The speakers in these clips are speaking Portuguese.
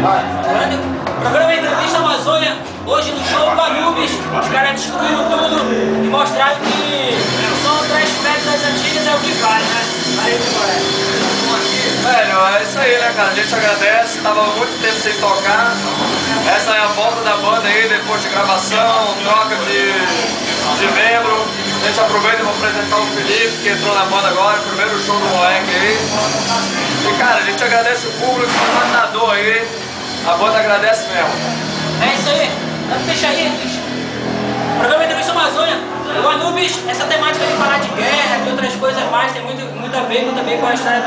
Programa Entrevista Amazônia, hoje no show do Anubis, os caras destruíram tudo e mostraram que o som trash metal das antigas é o que vale, né? Valeu, velho, é isso aí, né, cara? A gente agradece, tava muito tempo sem tocar. Essa é a volta da banda aí, depois de gravação, troca de membro. A gente aproveita para apresentar o Felipe, que entrou na banda agora, primeiro show do moleque aí. E, cara, a gente agradece o público, o matador aí. A banda agradece mesmo. É isso aí, fecha aí, bicho. Programa Entrevista Amazônia, o Anubis, essa temática de falar de guerra, de outras coisas mais, tem muito a ver também com a história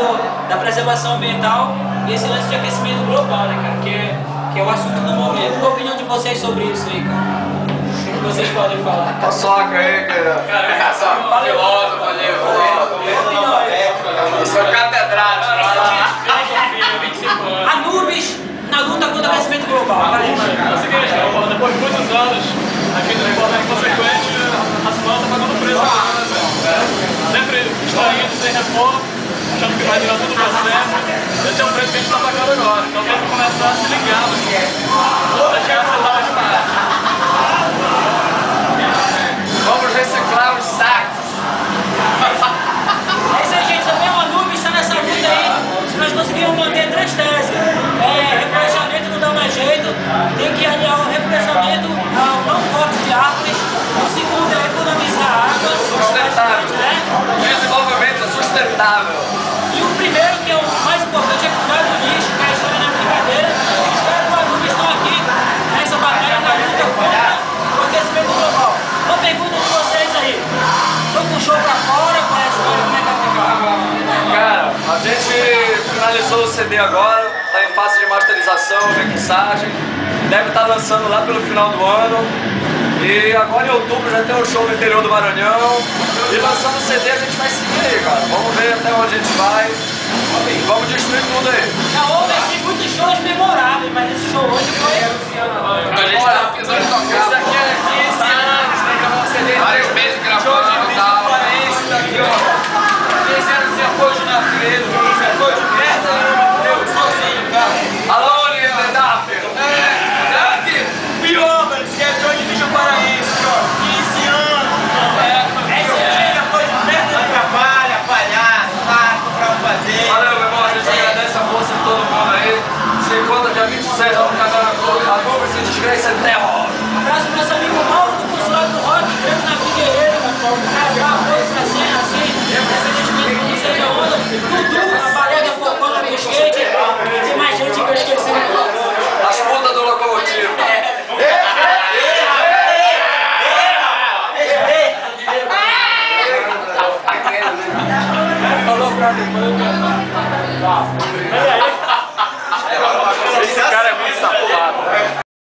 da preservação ambiental e esse lance de aquecimento global, né, cara? Que é o assunto do momento. Qual a opinião de vocês sobre isso aí, cara? O que vocês podem falar? Paçoca aí, cara. Cara, só filósofo ali, eu sou catedrático. Anubis na luta contra o aquecimento global. É o seguinte, depois de muitos anos aqui no Equador inconsequente, a semana está pagando preço aqui no Brasil. Sempre extraindo sem reforma, achando que vai virar tudo para sempre. Esse é o preço que a gente está pagando agora. Então tem que começar a se ligar no que deixar acelerado demais. Vamos reciclar os sacos. É isso aí, gente. Também o Anubis está nessa luta aí. Se nós conseguirmos manter três teses. Reflorestamento não dá mais jeito. Tem que aliar o reflorestamento ao não corte de árvores. O segundo é economizar água. Sustentável. Desenvolvimento sustentável. E o primeiro, que é o mais importante, é cuidar do lixo, que é a história da brincadeira. Os caras do Anubis estão aqui nessa batalha na luta contra o aquecimento global. Uma pergunta de vocês aí. Estão com o show pra fora? Qual é a história? Como é que vai ficar? Cara, a gente finalizou o CD agora, tá em fase de masterização, mixagem. Deve estar lançando lá pelo final do ano. E agora em outubro já tem um show no interior do Maranhão. E lançando o CD a gente vai seguir aí, cara. Vamos ver até onde a gente vai. Vamos destruir tudo aí. Já houve assim, muitos shows memoráveis, mas esse show hoje foi... A gente tá precisando tocar. Esse daqui é 15 anos, tem que gravar um CD. Vários meses gravando e tal. Esse daqui, ó. 15 anos de apoio de natureza, de apoio de merda, eu sozinho, cara. Alô, líder da pior, mano, esse é Johnny Bicho Paraense, ó. 15 anos, Esse é depois de merda de Trabalha, palhaço, marco pra fazer. valeu, meu irmão, a gente agradece a força de todo mundo aí. Se encontra dia 26 lá no canal da Globo, a Globo se desgraça é terror. abraço pro nosso amigo Mauro do Consulado do Rock, grande na Figueiredo, o cara grava coisas pra cena assim, recentemente não sei de onda, Dudu, a Balega Focona do skate, tem mais gente que eu esqueci. As putas do locomotivo. Falou pra mim,